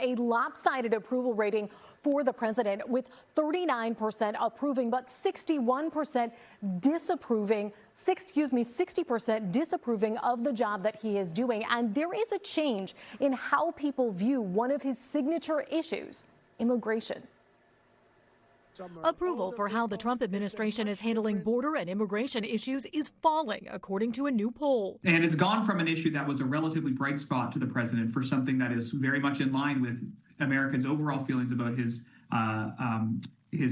A lopsided approval rating for the president, with 39% approving, but 61% disapproving. 60% disapproving of the job that he is doing. And there is a change in how people view one of his signature issues, immigration. Approval for how the Trump administration is handling border and immigration issues is falling, according to a new poll. And it's gone from an issue that was a relatively bright spot to the president for something that is very much in line with Americans' overall feelings about his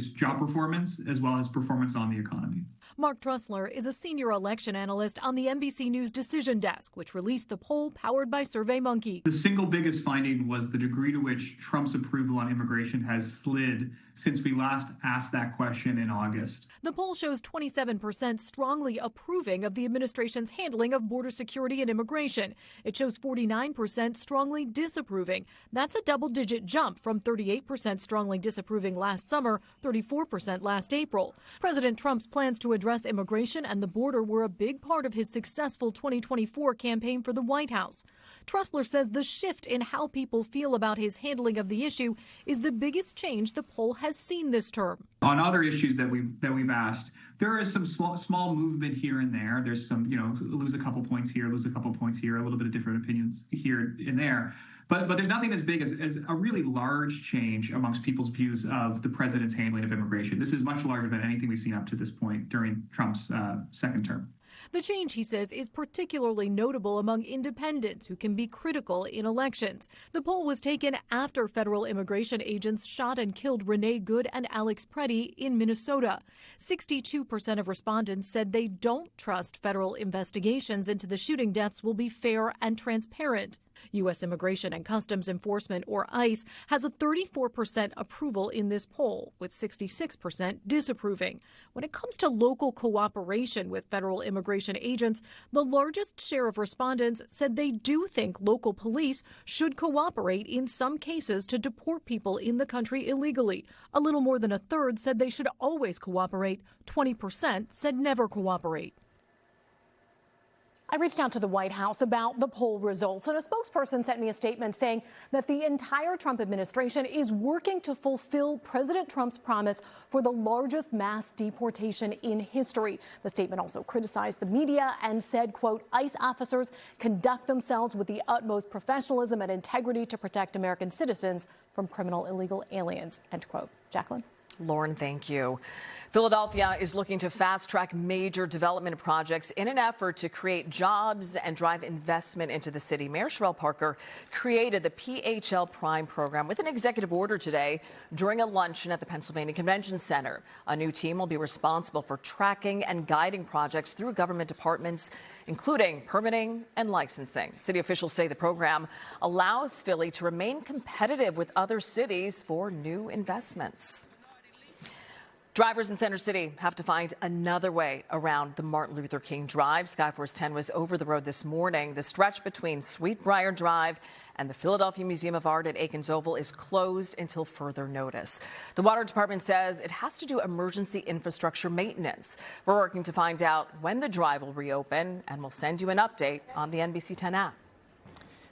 job performance as well as performance on the economy. Mark Trussler is a senior election analyst on the NBC News Decision Desk, which released the poll powered by SurveyMonkey. The single biggest finding was the degree to which Trump's approval on immigration has slid since we last asked that question in August. The poll shows 27% strongly approving of the administration's handling of border security and immigration. It shows 49% strongly disapproving. That's a double-digit jump from 38% strongly disapproving last summer, 34% last April. President Trump's plans to address immigration and the border were a big part of his successful 2024 campaign for the White House. Trussler says the shift in how people feel about his handling of the issue is the biggest change the poll has seen this term. On other issues that we've asked, there is some small movement here and there. There's some, lose a couple points here, lose a couple points here, a little bit of different opinions here and there. But there's nothing as big as a really large change amongst people's views of the president's handling of immigration. This is much larger than anything we've seen up to this point during Trump's second term. The change, he says, is particularly notable among independents who can be critical in elections. The poll was taken after federal immigration agents shot and killed Renee Good and Alex Preddy in Minnesota. 62% of respondents said they don't trust federal investigations into the shooting deaths will be fair and transparent. U.S. Immigration and Customs Enforcement, or ICE, has a 34% approval in this poll, with 66% disapproving. When it comes to local cooperation with federal immigration agents, the largest share of respondents said they do think local police should cooperate in some cases to deport people in the country illegally. A little more than a third said they should always cooperate. 20% said never cooperate. I reached out to the White House about the poll results, and a spokesperson sent me a statement saying that the entire Trump administration is working to fulfill President Trump's promise for the largest mass deportation in history. The statement also criticized the media and said, quote, ICE officers conduct themselves with the utmost professionalism and integrity to protect American citizens from criminal illegal aliens, end quote. Jacqueline? Lauren, thank you. Philadelphia is looking to fast-track major development projects in an effort to create jobs and drive investment into the city. Mayor Sherrell Parker created the PHL Prime program with an executive order today during a luncheon at the Pennsylvania Convention Center. A new team will be responsible for tracking and guiding projects through government departments, including permitting and licensing. City officials say the program allows Philly to remain competitive with other cities for new investments. Drivers in Center City have to find another way around the Martin Luther King Drive. Skyforce 10 was over the road this morning. The stretch between Sweetbriar Drive and the Philadelphia Museum of Art at Aikens Oval is closed until further notice. The Water Department says it has to do emergency infrastructure maintenance. We're working to find out when the drive will reopen, and we'll send you an update on the NBC 10 app.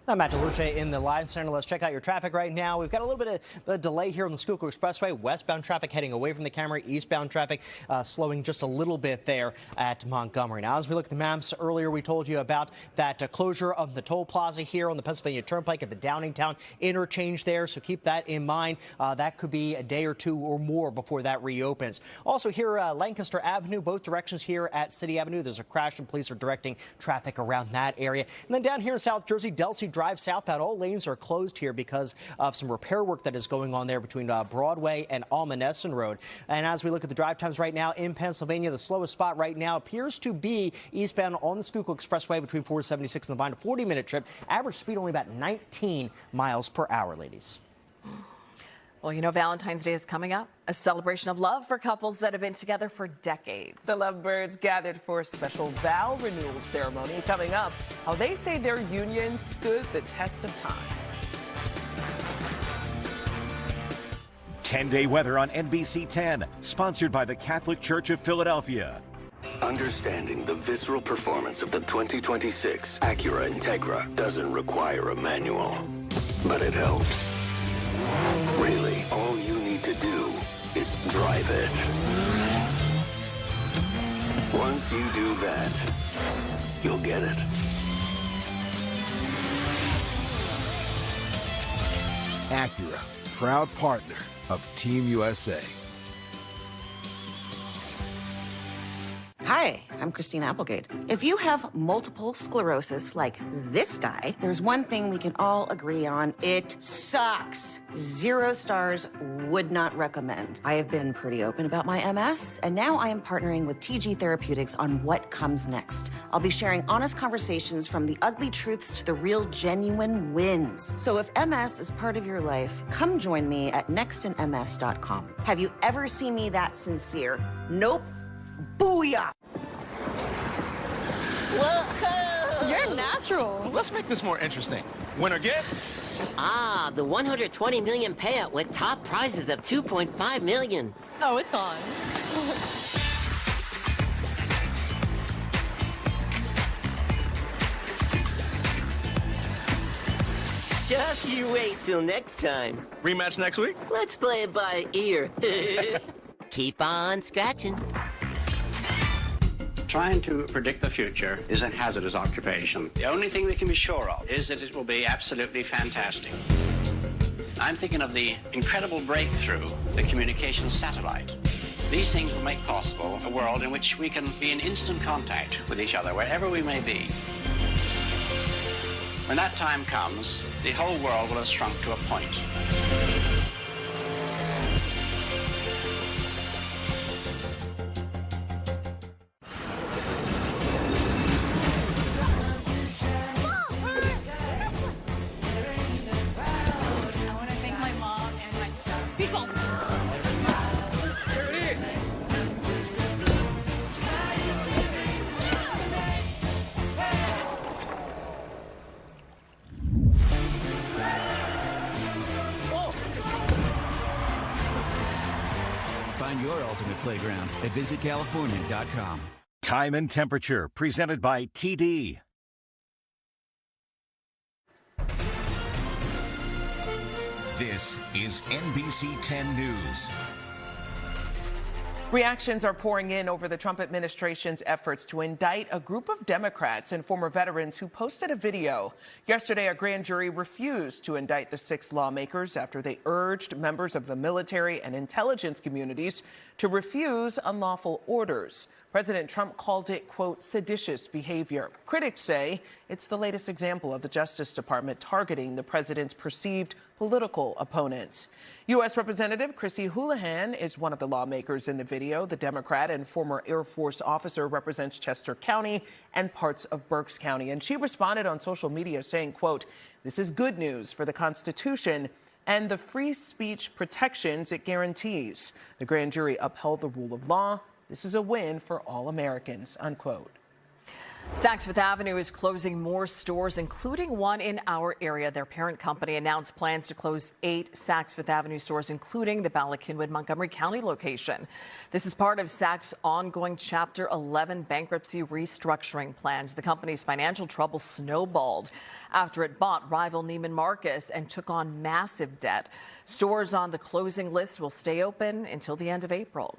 I'm Matt DeLucia in the Live Center. Let's check out your traffic right now. We've got a little bit of a delay here on the Schuylkill Expressway. Westbound traffic heading away from the Camry. Eastbound traffic slowing just a little bit there at Montgomery. Now, as we look at the maps, earlier we told you about that closure of the toll plaza here on the Pennsylvania Turnpike at the Downingtown interchange there. So keep that in mind. That could be a day or two or more before that reopens. Also here, Lancaster Avenue, both directions here at City Avenue. There's a crash and police are directing traffic around that area. And then down here in South Jersey, Delsey Drive southbound, all lanes are closed here because of some repair work that is going on there between Broadway and Almanesson Road. And as we look at the drive times right now in Pennsylvania, the slowest spot right now appears to be eastbound on the Schuylkill Expressway between 476 and the Vine, a 40-minute trip. Average speed only about 19 miles per hour, ladies. Well, you know, Valentine's Day is coming up, a celebration of love for couples that have been together for decades. The lovebirds gathered for a special vow renewal ceremony coming up. How they say their union stood the test of time. 10-day weather on NBC 10, sponsored by the Catholic Church of Philadelphia. Understanding the visceral performance of the 2026 Acura Integra doesn't require a manual, but it helps. Once you do that, you'll get it. Acura, proud partner of Team USA. Hi, I'm Christine Applegate. If you have multiple sclerosis like this guy, there's one thing we can all agree on. It sucks. 0 stars, would not recommend. I have been pretty open about my MS, and now I am partnering with TG Therapeutics on what comes next. I'll be sharing honest conversations from the ugly truths to the real genuine wins. So if MS is part of your life, come join me at nextinms.com. Have you ever seen me that sincere? Nope. Booyah! Whoa! You're natural. Let's make this more interesting. Winner gets... the 120 million payout with top prizes of 2.5 million. Oh, it's on. Just you wait till next time. Rematch next week? Let's play it by ear. Keep on scratching. Trying to predict the future is a hazardous occupation. The only thing we can be sure of is that it will be absolutely fantastic. I'm thinking of the incredible breakthrough, the communications satellite. These things will make possible a world in which we can be in instant contact with each other, wherever we may be. When that time comes, the whole world will have shrunk to a point. Find your ultimate playground at visitcalifornia.com. Time and temperature presented by TD. This is NBC 10 News. Reactions are pouring in over the Trump administration's efforts to indict a group of Democrats and former veterans who posted a video. Yesterday, a grand jury refused to indict the 6 lawmakers after they urged members of the military and intelligence communities to refuse unlawful orders. President Trump called it, quote, seditious behavior. Critics say it's the latest example of the Justice Department targeting the president's perceived political opponents. U.S. Representative Chrissy Houlihan is one of the lawmakers in the video. The Democrat and former Air Force officer represents Chester County and parts of Berks County. And she responded on social media saying, quote, this is good news for the Constitution and the free speech protections it guarantees. The grand jury upheld the rule of law. This is a win for all Americans, unquote. Saks Fifth Avenue is closing more stores, including one in our area. Their parent company announced plans to close 8 Saks Fifth Avenue stores, including the Bala Cynwyd, Montgomery County location. This is part of Saks' ongoing Chapter 11 bankruptcy restructuring plans. The company's financial trouble snowballed after it bought rival Neiman Marcus and took on massive debt. Stores on the closing list will stay open until the end of April.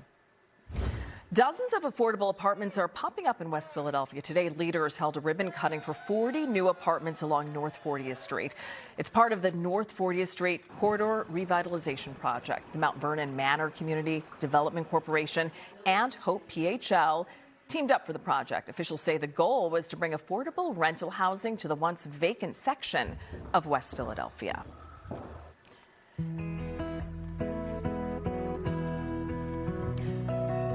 Dozens of affordable apartments are popping up in West Philadelphia. Today, leaders held a ribbon cutting for 40 new apartments along North 40th Street. It's part of the North 40th Street Corridor Revitalization Project. The Mount Vernon Manor Community Development Corporation and Hope PHL teamed up for the project. Officials say the goal was to bring affordable rental housing to the once vacant section of West Philadelphia.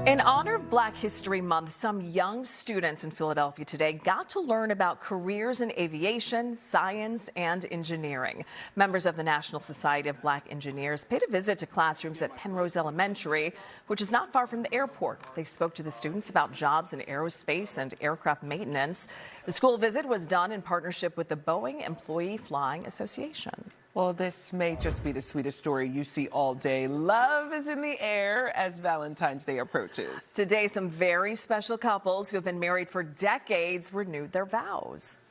In honor of Black History Month, some young students in Philadelphia today got to learn about careers in aviation, science, and engineering. Members of the National Society of Black Engineers paid a visit to classrooms at Penrose Elementary, which is not far from the airport. They spoke to the students about jobs in aerospace and aircraft maintenance. The school visit was done in partnership with the Boeing Employee Flying Association. Well, this may just be the sweetest story you see all day. Love is in the air as Valentine's Day approaches. Today, some very special couples who have been married for decades renewed their vows.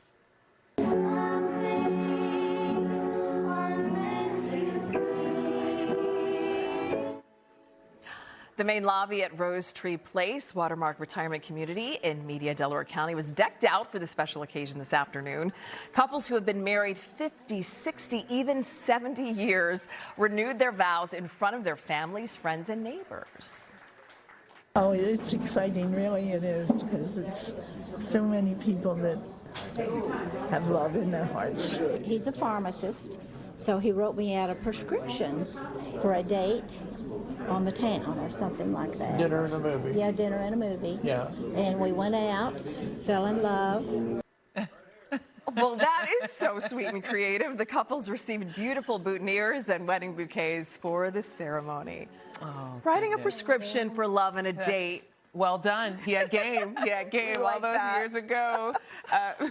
The main lobby at Rose Tree Place, Watermark Retirement Community in Media, Delaware County, was decked out for the special occasion this afternoon. Couples who have been married 50, 60, even 70 years renewed their vows in front of their families, friends, and neighbors. Oh, it's exciting, really it is, because it's so many people that have love in their hearts. He's a pharmacist, so he wrote me out a prescription for a date on the town or something like that. Dinner and a movie. Yeah, dinner and a movie. Yeah. And we went out, fell in love. Well, that is so sweet and creative. The couples received beautiful boutonnieres and wedding bouquets for the ceremony. Oh, Writing a prescription for love and a date. Well done. He had game. He had game all those years ago.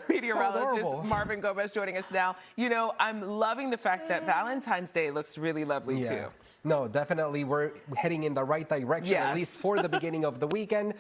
Meteorologist Marvin Gomez joining us now. You know, I'm loving the fact that Valentine's Day looks really lovely, too. No, definitely we're heading in the right direction, at least for the beginning of the weekend.